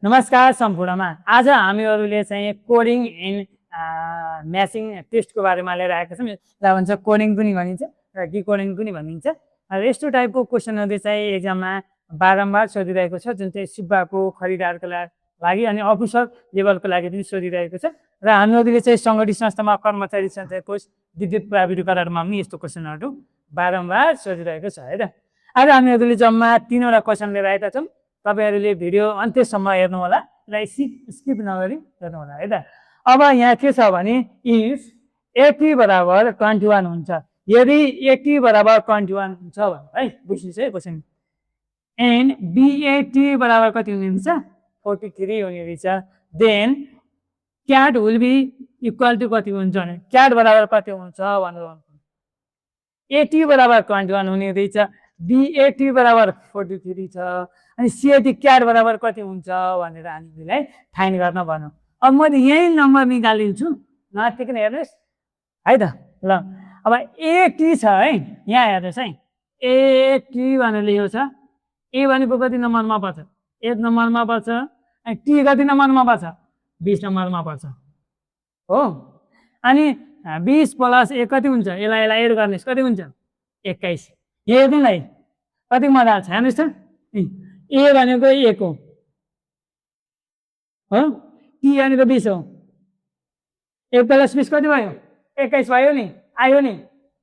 नमस्कार सम्पूर्णमा आज हामीहरूले चाहिँ कोडिङ इन म्याचिङ टेस्टको बारेमा लिएर आएका छौँ। यसलाई भन्छ कोडिङ पनि भनिन्छ र डिकोडिङ पनि भनिन्छ। यस्तो टाइपको क्वेसनहरू चाहिँ एक्जाममा बारम्बार सोधिरहेको छ, जुन चाहिँ सिब्बाको खरिदारको लागि अनि अफिसर लेभलको लागि पनि सोधिरहेको छ। र हामीहरूले चाहिँ सङ्गठित संस्थामा कर्मचारी सञ्चय कोष विद्युत प्राविधिक करारमा पनि यस्तो क्वेसनहरू बारम्बार सोधिरहेको छ है त। आज हामीहरूले जम्मा 3वटा क्वेसन लिएर आएका छौँ। तपाईहरुले भिडियो अन्त्यसम्म हेर्नु होला र स्किप नगरी हेर्नु होला है त। अब यहाँ के छ भने इफ 80 बराबर 21 हुन्छ, यदि 80 बराबर 21 हुन्छ भने है बुझ्नुस् है क्वेशन। एन्ड BAT बराबर कति हुने रहेछ 43 हुने रहेछ। Then cat will be equal to कति हुन्छ भने क्याट बराबर कति हुन्छ भनेर 80 बराबर 21 हुने रहेछ, BAT बराबर 43 छ, अनि CAT क्याट बराबर कति हुन्छ भनेर हामीलाई फाइन्ड गर्न भनौँ। अब मैले यही नम्बर निकालिदिन्छु, नआत्तिकन हेर्नुहोस् है त। ल अब 80 छ है, यहाँ हेर्नुहोस् है 80 भनेर लेखेको छ। A भनेको कति नम्बरमा पर्छ 1 नम्बरमा पर्छ, अनि T कति नम्बरमा पर्छ 20 नम्बरमा पर्छ हो। अनि 20 + 1 कति हुन्छ, यसलाई एड गर्नुहोस् कति हुन्छ 21। हेर्नुलाई कति मजा आउँछ हेर्नुहोस् त। A भनेको 1 हो, T भनेको 20 हो, 1 + 20 कति भयो 21 भयो नि, आयो नि।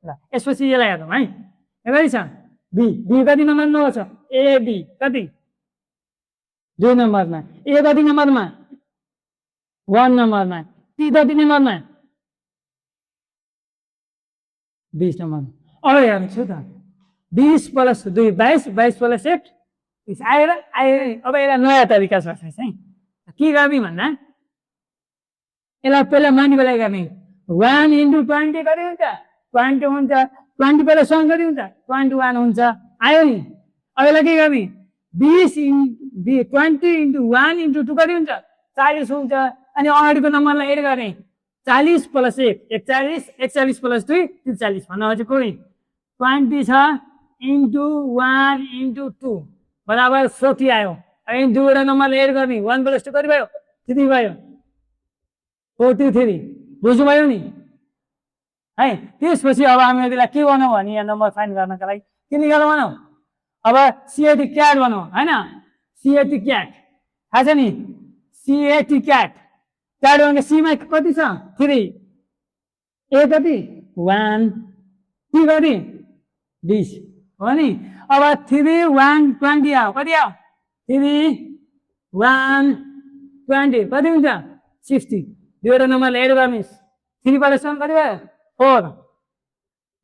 ल यसपछि यसलाई हेरौँ है, कति छ B कति नम्बरमा छ AB कति 2 नम्बरमा, A कति नम्बरमा 1 नम्बरमा, T कति नम्बरमा 20 नम्बरमा। अब हेर्नुहोस् त 20 + 2 22, 22 + 1 आएर आयो। अब यसलाई नयाँ तरिका सोच्नुहोस् है, के गर्ने भन्दा यसलाई पहिला मानिबलाई गर्ने 1 × 20 कति हुन्छ 20 हुन्छ, 20 + 1 कति हुन्छ 21 हुन्छ, आयो नि। अब यसलाई के गर्ने 20 × 1 × 2 कति हुन्छ 40 हुन्छ, अनि अगाडिको नम्बरलाई एड गर्ने 40 + 1 41, 41 + 2 43 भनेपछि कोही 20 छ इन्टु 1 × 2 बराबर 40 आयो। अनि दुईवटा नम्बरले एड गर्ने 1 + 2 कति भयो 3 भयो 43, बुझ्नुभयो नि है। त्यसपछि अब हामी यसलाई के बनाऊ भने यहाँ नम्बर फाइन्ड गर्नका लागि के निकाल्नु भनौँ, अब CAT क्याट बनाऊ हैन। CAT क्याट थाहा छ नि, CAT क्याट क्याट भनेको C मा कति छ 3, A कति 1, T कति 20 हो नि। अब 3 1 20 आयो, कति आयो 3 1 20 कति हुन्छ 60। दुईवटा नम्बरले एड गर्नुहोस् 3 + 1 कति भयो 4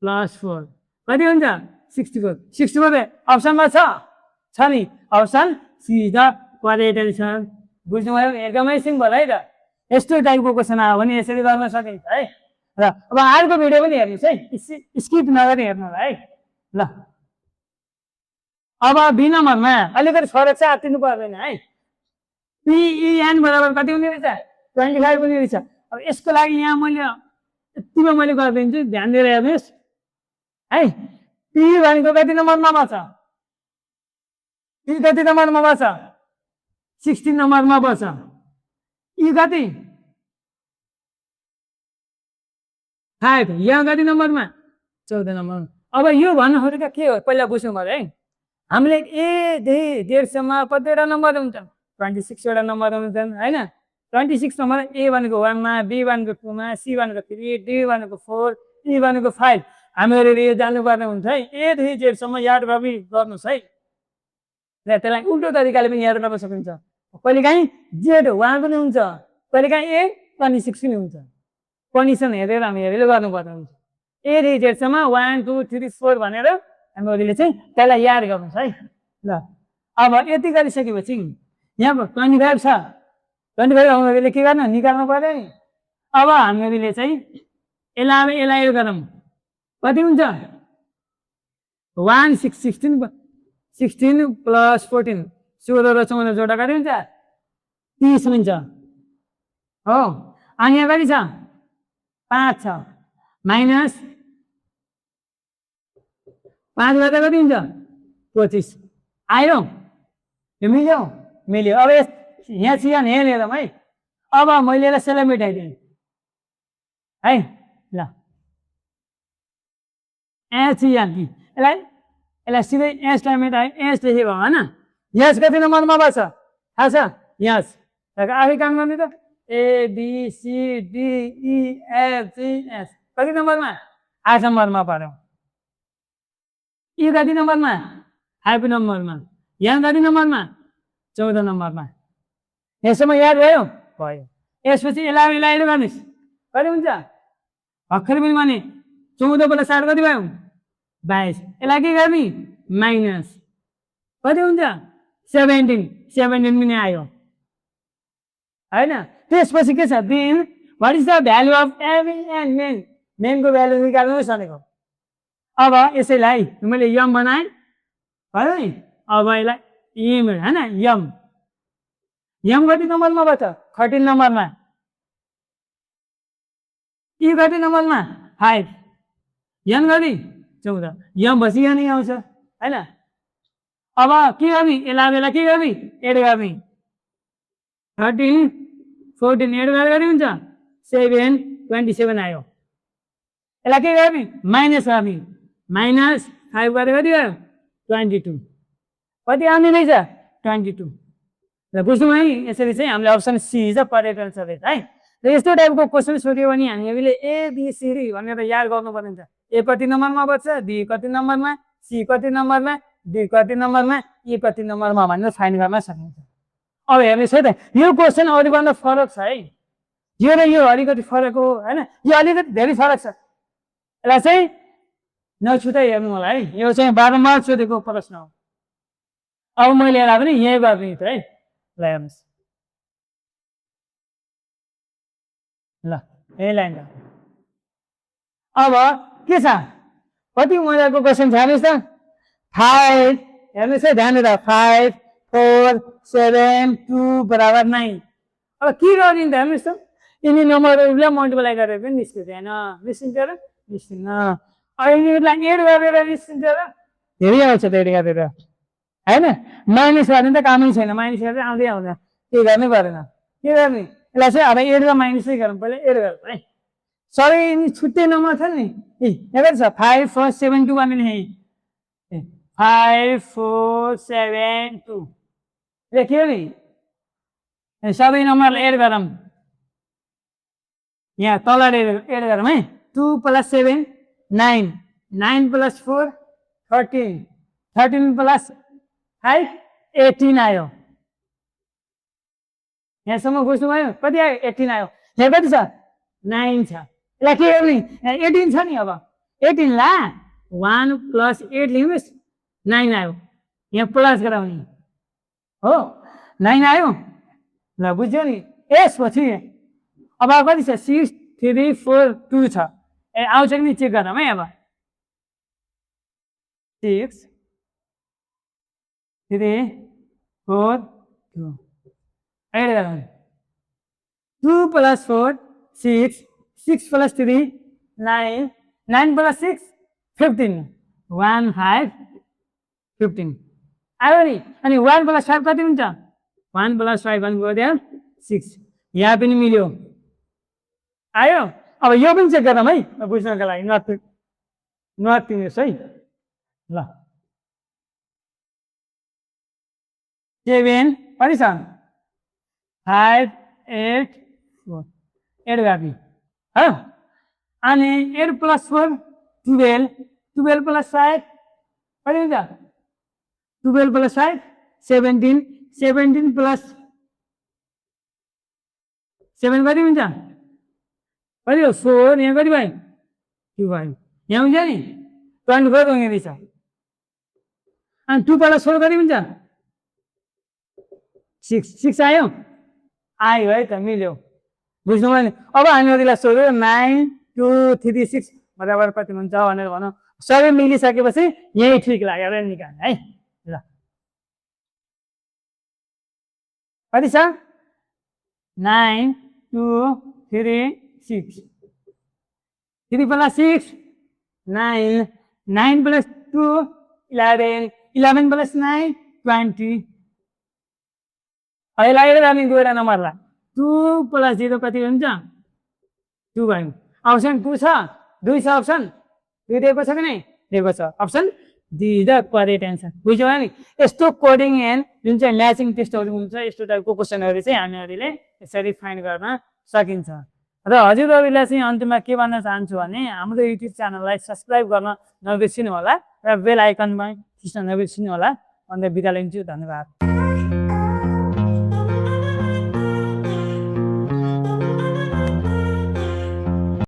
+ 4 कति हुन्छ 64। 64 अप्सनमा छ नि, option C is the correct answer. बुझ्नुभयो, एकदमै सिम्पल है त। यस्तो टाइपको क्वेसन आयो भने यसरी गर्न सकिन्छ है। र अब अर्को भिडियो पनि हेर्नुहोस् है, स्किप नगरी हेर्नु होला है। ल अब B नम्बरमा अलिकति फरक छ, आत्तिनु पर्दैन है। PEN बराबर कति हुने रहेछ 25 हुने रहेछ। अब यसको लागि यहाँ मैले यतिमा मैले गरिदिन्छु, ध्यान दिएर हेर्नुहोस् है। P भनेको कति नम्बरमा पर्छ, P कति नम्बरमा पर्छ 16 नम्बरमा पर्छ, E कति 5, यहाँ कति नम्बरमा 14 नम्बरमा। अब यो भन्नु खोजेको के हो पहिला बुझ्नु पर्यो है। हामीले A देखि Z कतिवटा नम्बर हुन्छ 26 वटा नम्बर हुन्छन् हैन। 26 नम्बर A भनेको 1 मा, B भनेको 2 मा, C भनेको 3, D भनेको 4, E भनेको 5। हामीहरूले यो जान्नुपर्ने हुन्छ है। A देखि Z याद गर्नुहोस् है। र त्यसलाई उल्टो तरिकाले पनि याद गर्न सकिन्छ। कहिलेकाहीँ Z 1 पनि हुन्छ, कहिलेकाहीँ A 26 पनि हुन्छ। कन्डिसन हेरेर हामीले गर्नुपर्ने हुन्छ। A देखि Z 1 2 3 4 भनेर हामीले चाहिँ त्यसलाई याद गर्नुहोस् है। ल अब यति गरिसकेपछि यहाँ 25 छ, 25 हामीले के गर्नु निकाल्नु पर्यो नि। अब हामीले चाहिँ यसलाई गरौँ कति हुन्छ 1 6 16 + 14 16 र 14 जोडा कति हुन्छ 30 हुन्छ हो। अनि यहाँ कति छ 5 छ, माइनस 5 गर्दा कति हुन्छ 25 आयो। यो मिल्यो। अब यहाँ चिकन यहाँ हेरौँ है। अब मैले यसलाई सेलेक्ट मेटाइदिएँ है। ल चिकन यसलाई सिधै एसलाई मेटाएँ, एस लेखेको होइन। यस कति नम्बरमा बस्छ थाहा छ? यस आफै काम गर्ने त। ABCDEFGH कति नम्बरमा? 8 नम्बरमा पऱ्यो। कति नम्बरमा? 5 नम्बरमा। यहाँ कति नम्बरमा? 14 नम्बरमा। यसमा याद भयो? भयो। यसपछि यसलाई गर्नुहोस् कति हुन्छ? भर्खर पनि भने 14 + 7 कति भयो? 22। यसलाई के गर्ने? माइनस कति हुन्छ? 17। 17 पनि आयो होइन। त्यसपछि के छ? Then what is the value of AV and mean? मेनको भ्यालु निकाल्नुहोस् भनेको। अब यसैलाई मैले यम बनाएँ भयो नि। अब यसलाई यम होइन यम यम कति नम्बरमा बस्छ? 13 नम्बरमा। कति नम्बरमा? 5। यम कति? 14। यम बसी यहाँ नै आउँछ होइन। अब के गर्ने? यसलाई के गर्ने? एड गर्ने। 13 14 एड गरेर कति हुन्छ? 7 27 आयो। यसलाई के गर्ने? माइनस गर्ने। -5 गरेर कति भयो? 22। कति आउने रहेछ? 22। ल बुझ्नु है। यसरी चाहिँ हामीले अप्सन सी चाहिँ करेक्ट आन्सर रहेछ है। र यस्तो टाइपको क्वेसन सोध्यो भने हामीले ABCD भनेर याद गर्नुपर्ने हुन्छ। ए कति नम्बरमा बस्छ? बी कति नम्बरमा? सी कति नम्बरमा? डी कति नम्बरमा? ई कति नम्बरमा भनेर फाइन्ड गर्न सकिन्छ। अब हेर्नुहोस् है त, यो क्वेसन अरूभन्दा फरक छ है। यो र यो अलिकति फरक हो होइन। यो अलिकति धेरै फरक छ। यसलाई चाहिँ नछुटाइ हेर्नु होला है। यो चाहिँ बारम्बार सोधेको प्रश्न हो। अब मैले यसलाई पनि यहीँ गर्ने त है। ल हेर्नुहोस् ल यही लाइन। अब के छ? कति मजाको क्वेसन छ हेर्नुहोस् त। 5 हेर्नुहोस् है ध्यान दिएर 5 4 7 2 = 9। अब के गर्ने त हेर्नुहोस् त। यिनी नम्बरहरूलाई मल्टिप्लाई गरेर पनि निस्किन्छ होइन? निस्किन्छ र निस्किन्न। यिनीहरूलाई एड गरेर निस्किन्छ र धेरै आउँछ त एड गरेर होइन। माइनस गर्ने त कामै छैन। माइनस गरेर आउँदै आउँदैन। के गर्नै परेन। के गर्ने? यसलाई चाहिँ अब एड र माइनसै गरौँ। पहिला एड गरौँ है। सबै यिनी छुट्टै नम्बर छ नि। यहाँ कति छ? 5 4 7 2 भनेर लेखेँ। 5 4 7 2 लेख्यो नि। सबै नम्बरलाई एड गरौँ। यहाँ तल एड गरौँ है। 2 + 7 9 9 + 4 13 13 + 5 18 आयो। यहाँसम्म बुझ्नुभयो? कति आयो? 18 आयो। यहाँ कति छ? 9 छ। यसलाई के गर्ने? 18 छ नि। अब 18 ला 1 + 8 लेख्नुहोस् 9 आयो। यहाँ प्लस गराउने हो 9 आयो। ल बुझ्यो नि। यसपछि अब कति छ? 6 3 4 2 छ। आउँछ कि नि चेक गरौँ है। अब 6 3 4 2 एड गरौँ। 2 + 4 6 6 + 3 9 9 + 6 15 1 5 15 आयो नि। अनि 1 + 5 कति हुन्छ? 1 + 5 भनेको त्यहाँ 6। यहाँ पनि मिल्यो आयो। अब यो पनि चेक गरौँ है बुझ्नको लागि। नतिर्नुहोस् है। ल 7 कति छ? 5 8 4 एड गर्ने हो। अनि 8 + 4 12 12 + 5 कति हुन्छ? 12 + 5 17 17 + 7 कति हुन्छ? कति हो? 4 यहाँ कति भयो? 2 भयो। यहाँ हुन्छ नि 24 हुने रहेछ। अनि 2 + 4 कति हुन्छ? 6 6 आयो। आयो है त मिल्यो। बुझ्नुभयो नि। अब हामीहरूलाई सोध्यो 9 2 3 6 बराबर कति हुन्छ भनेर भनौँ। सबै मिलिसकेपछि यही ठिक लागेर निकाल्ने है। ल कति छ? 9 2 3 6 3 + 6 9 9 + 2 11 11 + 9 20 अहिले हामी गएर नम्बरलाई 2 + 0 कति हुन्छ 2 भयो अप्सन 2 छ 2 छ अप्सन 2 दिएको छ कि नै दिएको छ option D is the correct answer बुझ्यो नि यस्तो कोडिङ एन्ड जुन चाहिँ म्याचिङ टेस्टहरू हुन्छ यस्तो टाइपको क्वेसनहरू चाहिँ हामीहरूले यसरी फाइन्ड गर्न सकिन्छ र हजुरहरूलाई चाहिँ अन्तिममा के भन्न चाहन्छु भने हाम्रो युट्युब च्यानललाई सब्सक्राइब गर्न नबिर्सिनु होला र बेल आइकनमा थिच्न नबिर्सिनु होला अन्त बिदा लिन्छु धन्यवाद